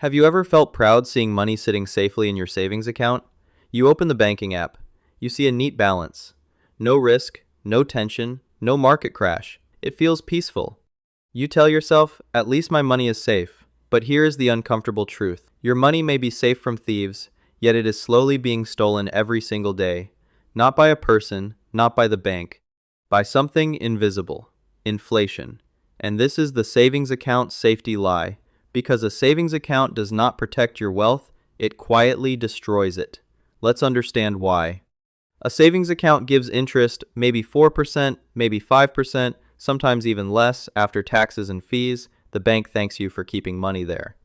Have you ever felt proud seeing money sitting safely in your savings account? You open the banking app. You see a neat balance. No risk, no tension, no market crash. It feels peaceful. You tell yourself, at least my money is safe. But here is the uncomfortable truth. Your money may be safe from thieves, yet it is slowly being stolen every single day. Not by a person, not by the bank, by something invisible. Inflation. And this is the savings account safety lie. Because a savings account does not protect your wealth, it quietly destroys it. Let's understand why. A savings account gives interest, maybe 4%, maybe 5%, sometimes even less after taxes and fees. The bank thanks you for keeping money there.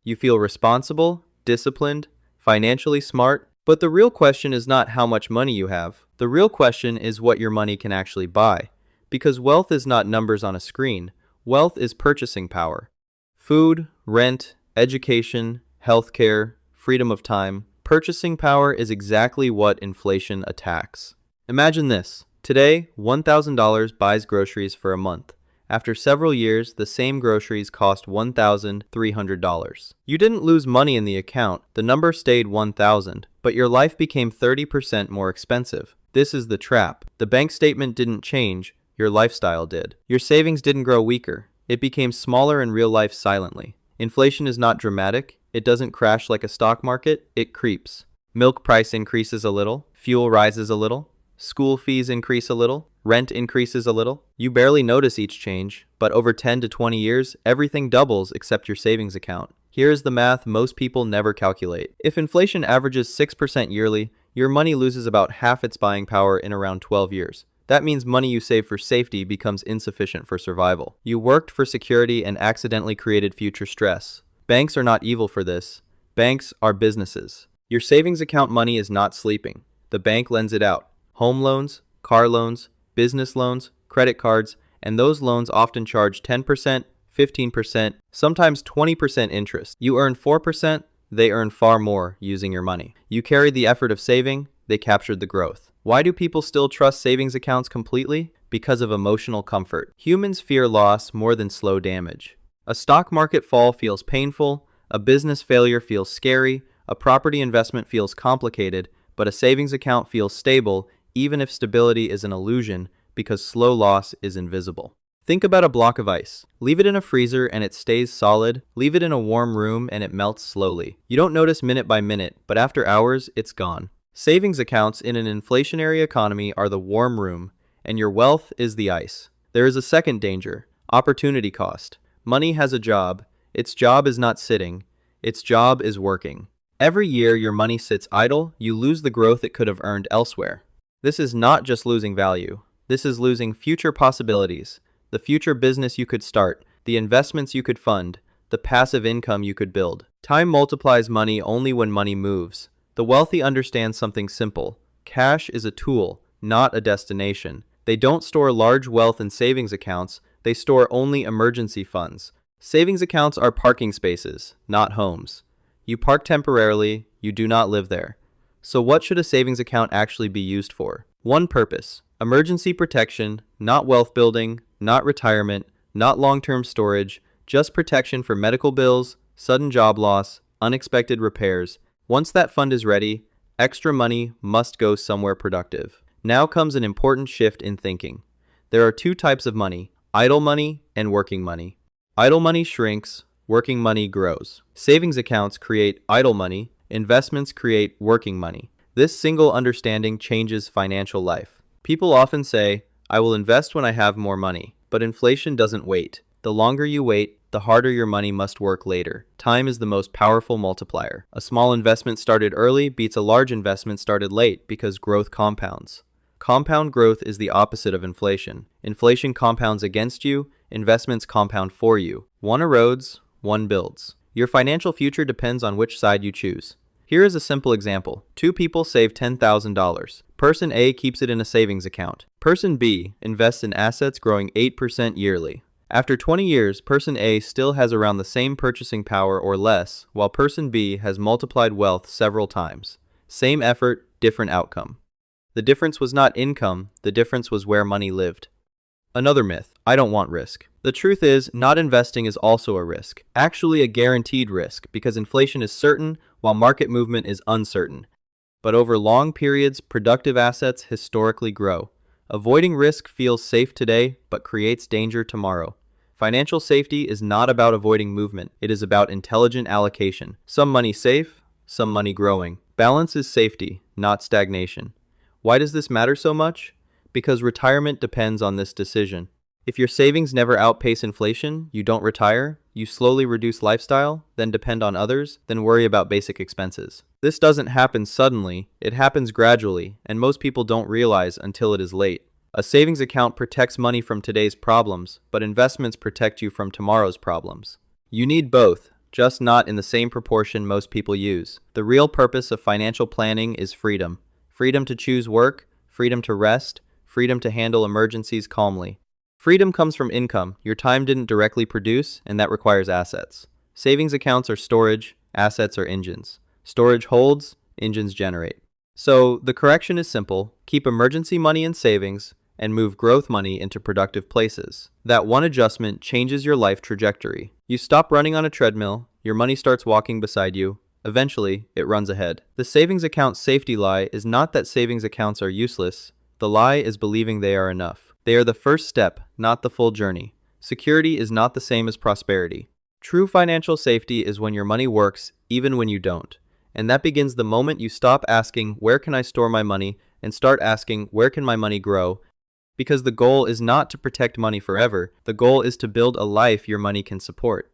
You feel responsible, disciplined, financially smart, but the real question is not how much money you have. The real question is what your money can actually buy. Because wealth is not numbers on a screen. Wealth is purchasing power. Food, rent, education, healthcare, freedom of time. Purchasing power is exactly what inflation attacks. Imagine this. Today, $1,000 buys groceries for a month. After several years, the same groceries cost $1,300. You didn't lose money in the account. The number stayed 1,000, but your life became 30% more expensive. This is the trap. The bank statement didn't change. Your lifestyle did. Your savings didn't grow weaker. It became smaller in real life silently. Inflation is not dramatic. It doesn't crash like a stock market. It creeps. Milk price increases a little. Fuel rises a little. School fees increase a little. Rent increases a little. You barely notice each change, but over 10 to 20 years, everything doubles except your savings account. Here is the math most people never calculate. If inflation averages 6% yearly, your money loses about half its buying power in around 12 years. That means money you save for safety becomes insufficient for survival. You worked for security and accidentally created future stress. Banks are not evil for this. Banks are businesses. Your savings account money is not sleeping. The bank lends it out. Home loans, car loans, business loans, credit cards, and those loans often charge 10%, 15%, sometimes 20% interest. You earn 4%, they earn far more using your money. You carried the effort of saving, they captured the growth. Why do people still trust savings accounts completely? Because of emotional comfort. Humans fear loss more than slow damage. A stock market fall feels painful, a business failure feels scary, a property investment feels complicated, but a savings account feels stable, even if stability is an illusion, because slow loss is invisible. Think about a block of ice. Leave it in a freezer and it stays solid. Leave it in a warm room and it melts slowly. You don't notice minute by minute, but after hours, it's gone. Savings accounts in an inflationary economy are the warm room, and your wealth is the ice. There is a second danger, opportunity cost. Money has a job. Its job is not sitting. Its job is working. Every year your money sits idle, you lose the growth it could have earned elsewhere. This is not just losing value. This is losing future possibilities, the future business you could start, the investments you could fund, the passive income you could build. Time multiplies money only when money moves. The wealthy understand something simple. Cash is a tool, not a destination. They don't store large wealth in savings accounts, they store only emergency funds. Savings accounts are parking spaces, not homes. You park temporarily, you do not live there. So what should a savings account actually be used for? One purpose: emergency protection, not wealth building, not retirement, not long-term storage, just protection for medical bills, sudden job loss, unexpected repairs. Once that fund is ready, extra money must go somewhere productive. Now comes an important shift in thinking. There are two types of money, idle money and working money. Idle money shrinks, working money grows. Savings accounts create idle money, investments create working money. This single understanding changes financial life. People often say, I will invest when I have more money, but inflation doesn't wait. The longer you wait, the harder your money must work later. Time is the most powerful multiplier. A small investment started early beats a large investment started late because growth compounds. Compound growth is the opposite of inflation. Inflation compounds against you, investments compound for you. One erodes, one builds. Your financial future depends on which side you choose. Here is a simple example. Two people save $10,000. Person A keeps it in a savings account. Person B invests in assets growing 8% yearly. After 20 years, person A still has around the same purchasing power or less, while person B has multiplied wealth several times. Same effort, different outcome. The difference was not income, the difference was where money lived. Another myth, I don't want risk. The truth is, not investing is also a risk. Actually, a guaranteed risk, because inflation is certain while market movement is uncertain. But over long periods, productive assets historically grow. Avoiding risk feels safe today, but creates danger tomorrow. Financial safety is not about avoiding movement. It is about intelligent allocation. Some money safe, some money growing. Balance is safety, not stagnation. Why does this matter so much? Because retirement depends on this decision. If your savings never outpace inflation, you don't retire, you slowly reduce lifestyle, then depend on others, then worry about basic expenses. This doesn't happen suddenly, it happens gradually, and most people don't realize until it is late. A savings account protects money from today's problems, but investments protect you from tomorrow's problems. You need both, just not in the same proportion most people use. The real purpose of financial planning is freedom. Freedom to choose work, freedom to rest, freedom to handle emergencies calmly. Freedom comes from income your time didn't directly produce, and that requires assets. Savings accounts are storage, assets are engines. Storage holds, engines generate. So, the correction is simple: keep emergency money in savings and move growth money into productive places. That one adjustment changes your life trajectory. You stop running on a treadmill, your money starts walking beside you. Eventually, it runs ahead. The savings account safety lie is not that savings accounts are useless. The lie is believing they are enough. They are the first step, not the full journey. Security is not the same as prosperity. True financial safety is when your money works, even when you don't. And that begins the moment you stop asking, where can I store my money, and start asking, where can my money grow? Because the goal is not to protect money forever. The goal is to build a life your money can support.